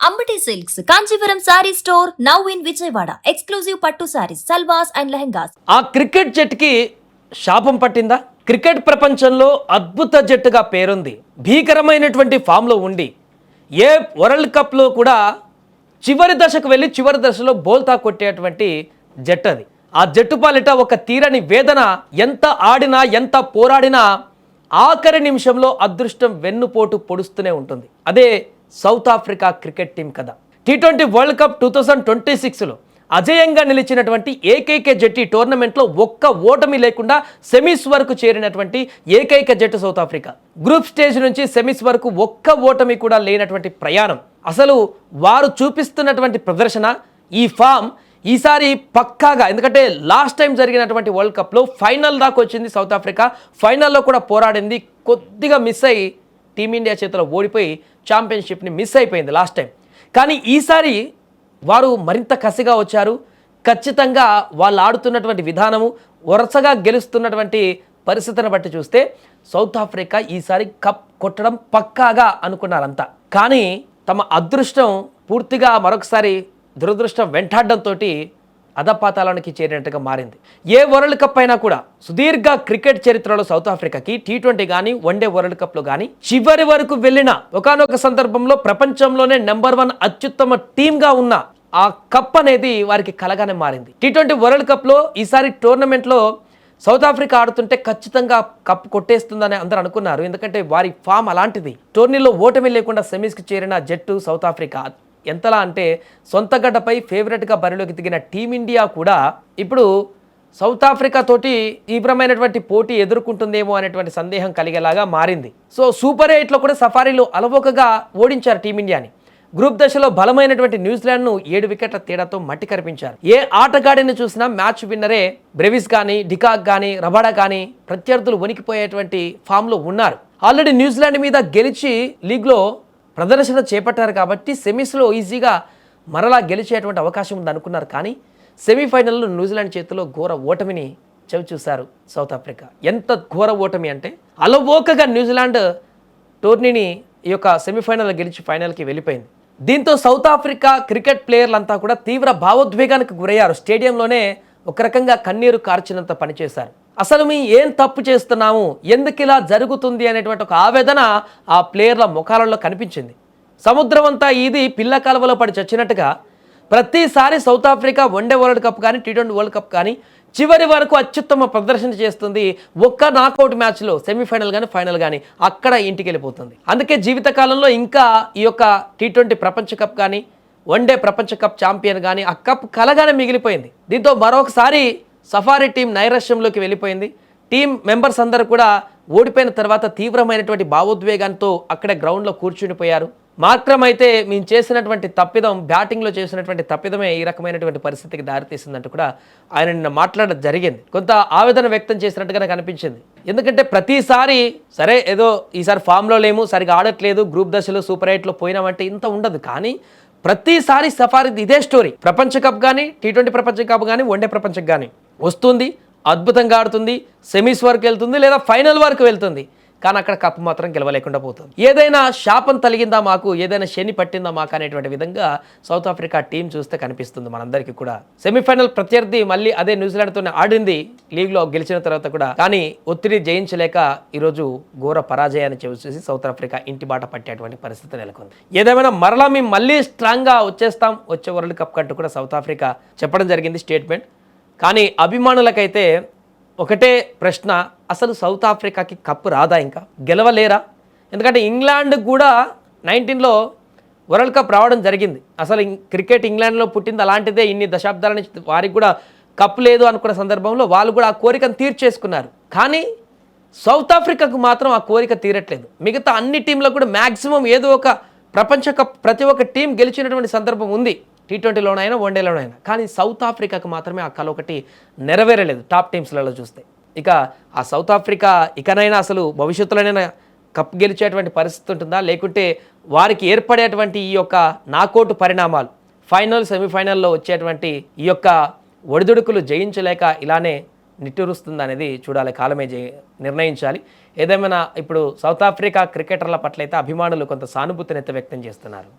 Ambati silks Kanchipuram sorry store now in Vijayawada. Exclusive పట్టు saris, సల్వాస్ and lehengas. ఆ cricket జట్టుకి శాపం పట్టిందా? క్రికెట్ ప్రపంచంలో అద్భుత జట్టుగా పేరుంది, భీకరమైనటువంటి ఫామ్లో ఉండి ఏ వరల్డ్ కప్లో కూడా చివరి దశకు వెళ్ళి చివరి దశలో బోల్తా కొట్టేటువంటి జట్టు అది. ఆ జట్టు పాలిట ఒక తీరని వేదన, ఎంత ఆడినా ఎంత పోరాడినా ఆఖరి నిమిషంలో అదృష్టం వెన్నుపోటు పొడుస్తూనే ఉంటుంది. అదే సౌత్ ఆఫ్రికా క్రికెట్ టీం కదా. T20 వరల్డ్ కప్ 2026లో అజేయంగా నిలిచినటువంటి ఏకైక జట్టు ఈ టోర్నమెంట్లో ఒక్క ఓటమి లేకుండా సెమీస్ వరకు చేరినటువంటి ఏకైక జట్టు సౌత్ ఆఫ్రికా. గ్రూప్ స్టేజ్ నుంచి సెమీస్ వరకు ఒక్క ఓటమి కూడా లేనటువంటి ప్రయాణం. అసలు వారు చూపిస్తున్నటువంటి ప్రదర్శన, ఈ ఫామ్ ఈసారి పక్కాగా, ఎందుకంటే లాస్ట్ టైం జరిగినటువంటి వరల్డ్ కప్లో ఫైనల్ దాకా వచ్చింది సౌత్ ఆఫ్రికా. ఫైనల్లో కూడా పోరాడింది, కొద్దిగా మిస్ అయ్యి టీమిండియా చేతిలో ఓడిపోయి ఛాంపియన్షిప్ని మిస్ అయిపోయింది లాస్ట్ టైం. కానీ ఈసారి వారు మరింత కసిగా వచ్చారు. ఖచ్చితంగా వాళ్ళు ఆడుతున్నటువంటి విధానము, వరుసగా గెలుస్తున్నటువంటి పరిస్థితిని బట్టి చూస్తే సౌత్ ఆఫ్రికా ఈసారి కప్ కొట్టడం పక్కాగా అనుకున్నారంతా. కానీ తమ అదృష్టం పూర్తిగా మరొకసారి దురదృష్టం వెంటాడడంతో అధపాతాళానికి చేరినట్టుగా మారింది. ఏ వరల్డ్ కప్ అయినా కూడా సుదీర్ఘ క్రికెట్ చరిత్రలో సౌత్ ఆఫ్రికాకి T20 కానీ వన్డే వరల్డ్ కప్లో కానీ చివరి వరకు వెళ్ళిన ఒకానొక సందర్భంలో ప్రపంచంలోనే నెంబర్ 1 అత్యుత్తమ టీమ్గా ఉన్న ఆ కప్ అనేది వారికి కలగానే మారింది. T20 వరల్డ్ కప్లో ఈసారి టోర్నమెంట్లో సౌత్ ఆఫ్రికా ఆడుతుంటే ఖచ్చితంగా కప్ కొట్టేస్తుందని అందరూ అనుకున్నారు. ఎందుకంటే వారి ఫామ్ అలాంటిది. టోర్నీలో ఓటమి లేకుండా సెమీస్కి చేరిన జట్టు సౌత్ ఆఫ్రికా. ఎంతలా అంటే సొంత గడ్డపై ఫేవరెట్గా బరిలోకి దిగిన టీమిండియా కూడా ఇప్పుడు సౌత్ ఆఫ్రికా తోటి తీవ్రమైనటువంటి పోటీ ఎదుర్కొంటుందేమో అనేటువంటి సందేహం కలిగేలాగా మారింది. సో సూపర్ 8లో కూడా సఫారీలో అలవోకగా ఓడించారు టీమిండియాని. గ్రూప్ దశలో బలమైనటువంటి న్యూజిలాండ్ను 7 వికెట్ల తేడాతో మట్టి కరిపించారు. ఏ ఆటగాడిని చూసినా మ్యాచ్ విన్నరే. బ్రెవిస్ కానీ, డికాక్ కానీ, రబాడా కానీ ప్రత్యర్థులు వణికిపోయేటువంటి ఫామ్లో ఉన్నారు. ఆల్రెడీ న్యూజిలాండ్ మీద గెలిచి లీగ్లో ప్రదర్శన చేపట్టారు కాబట్టి సెమీస్లో ఈజీగా మరలా గెలిచేటువంటి అవకాశం ఉంది అనుకున్నారు. కానీ సెమీఫైనల్లో న్యూజిలాండ్ చేతిలో ఘోర ఓటమిని చవిచూశారు సౌత్ ఆఫ్రికా. ఎంత ఘోర ఓటమి అంటే అలవోకగా న్యూజిలాండ్ టోర్నీని ఈ యొక్క సెమీఫైనల్లో గెలిచి ఫైనల్కి వెళ్ళిపోయింది. దీంతో సౌత్ ఆఫ్రికా క్రికెట్ ప్లేయర్లంతా కూడా తీవ్ర భావోద్వేగానికి గురయ్యారు. స్టేడియంలోనే ఒక రకంగా కన్నీరు కార్చినంత పనిచేశారు. అసలు మేము ఏం తప్పు చేస్తున్నాము, ఎందుకు ఇలా జరుగుతుంది అనేటువంటి ఒక ఆవేదన ఆ ప్లేయర్ల ముఖాలలో కనిపించింది. సముద్రం అంతా ఇది పిల్ల కాలువలో పడి చచ్చినట్టుగా ప్రతిసారి south Africa one day world cup కానీ T20 వరల్డ్ కప్ కానీ చివరి వరకు అత్యుత్తమ ప్రదర్శన చేస్తుంది. ఒక్క నాకౌట్ మ్యాచ్లో సెమీఫైనల్ కానీ ఫైనల్ కానీ అక్కడ ఇంటికి వెళ్ళిపోతుంది. అందుకే జీవితకాలంలో ఇంకా ఈ యొక్క T20 ప్రపంచ కప్ కానీ వన్డే ప్రపంచ కప్ ఛాంపియన్ కానీ ఆ కప్ కలగానే మిగిలిపోయింది. దీంతో మరొకసారి సఫారీ టీం నైరాశ్యంలోకి వెళ్ళిపోయింది. టీం మెంబర్స్ అందరూ కూడా ఓడిపోయిన తర్వాత తీవ్రమైనటువంటి భావోద్వేగంతో అక్కడే గ్రౌండ్లో కూర్చునిపోయారు. మార్క్రమ్ అయితే మేము చేసినటువంటి తప్పిదం, బ్యాటింగ్లో చేసినటువంటి తప్పిదమే ఈ రకమైనటువంటి పరిస్థితికి దారితీసిందంటూ కూడా ఆయన నిన్న మాట్లాడడం జరిగింది. కొంత ఆవేదన వ్యక్తం చేసినట్టుగానే కనిపించింది. ఎందుకంటే ప్రతిసారి సరే ఏదో ఈసారి ఫామ్లో లేము, సరిగా ఆడట్లేదు, గ్రూప్ దశలో సూపర్ 8లో పోయినామంటే ఇంత ఉండదు. కానీ ప్రతిసారి సఫారీది ఇదే స్టోరీ. ప్రపంచ కప్ కానీ T20 ప్రపంచ కప్ కానీ వన్డే ప్రపంచం కానీ వస్తుంది, అద్భుతంగా ఆడుతుంది, సెమీస్ వరకు వెళ్తుంది లేదా ఫైనల్ వరకు వెళ్తుంది. కానీ అక్కడ కప్పు మాత్రం గెలవలేకుండా పోతుంది. ఏదైనా శాపం తలిగిందా మాకు, ఏదైనా శని పట్టిందా మాకు అనేటువంటి విధంగా సౌత్ ఆఫ్రికా టీం చూస్తే కనిపిస్తుంది మనందరికీ కూడా. సెమీఫైనల్ ప్రత్యర్థి మళ్ళీ అదే న్యూజిలాండ్తోనే ఆడింది లీగ్లో గెలిచిన తర్వాత కూడా. కానీ ఒత్తిడి జయించలేక ఈరోజు ఘోర పరాజయాన్ని చూసి సౌత్ ఆఫ్రికా ఇంటి బాట పట్టేటువంటి పరిస్థితి నెలకొంది. ఏదేమైనా మరలా మేము మళ్ళీ స్ట్రాంగ్గా వచ్చేస్తాం వచ్చే వరల్డ్ కప్ కంటూ కూడా సౌత్ ఆఫ్రికా చెప్పడం జరిగింది స్టేట్మెంట్. కానీ అభిమానులకైతే ఒకటే ప్రశ్న, అసలు సౌత్ ఆఫ్రికాకి కప్పు రాదా, ఇంకా గెలవలేరా? ఎందుకంటే ఇంగ్లాండ్ కూడా 19లో వరల్డ్ కప్ రావడం జరిగింది. అసలు క్రికెట్ ఇంగ్లాండ్లో పుట్టింది, అలాంటిదే ఇన్ని దశాబ్దాల నుంచి వారికి కూడా కప్పు లేదు అనుకున్న సందర్భంలో వాళ్ళు కూడా ఆ కోరికను తీర్చేసుకున్నారు. కానీ సౌత్ ఆఫ్రికాకు మాత్రం ఆ కోరిక తీరట్లేదు. మిగతా అన్ని టీంలకు కూడా మ్యాక్సిమం ఏదో ఒక ప్రపంచ కప్ ప్రతి ఒక్క టీం గెలిచినటువంటి సందర్భం ఉంది, T20లోనైనా వన్డేలోనైనా. కానీ సౌత్ ఆఫ్రికాకు మాత్రమే ఆ కల ఒకటి నెరవేరలేదు టాప్ టీమ్స్లలో చూస్తే. ఇక ఆ సౌత్ ఆఫ్రికా ఇకనైనా అసలు భవిష్యత్తులోనైనా కప్ గెలిచేటువంటి పరిస్థితి ఉంటుందా, లేకుంటే వారికి ఏర్పడేటువంటి ఈ యొక్క నాకౌట్ పరిణామాలు ఫైనల్ సెమీఫైనల్లో వచ్చేటువంటి ఈ యొక్క ఒడిదుడుకులు జయించలేక ఇలానే నిట్టూరుస్తుంది అనేది చూడాలి, కాలమే నిర్ణయించాలి. ఏదేమైనా ఇప్పుడు సౌత్ ఆఫ్రికా క్రికెటర్ల పట్ల అయితే అభిమానులు కొంత సానుభూతిని అయితే వ్యక్తం చేస్తున్నారు.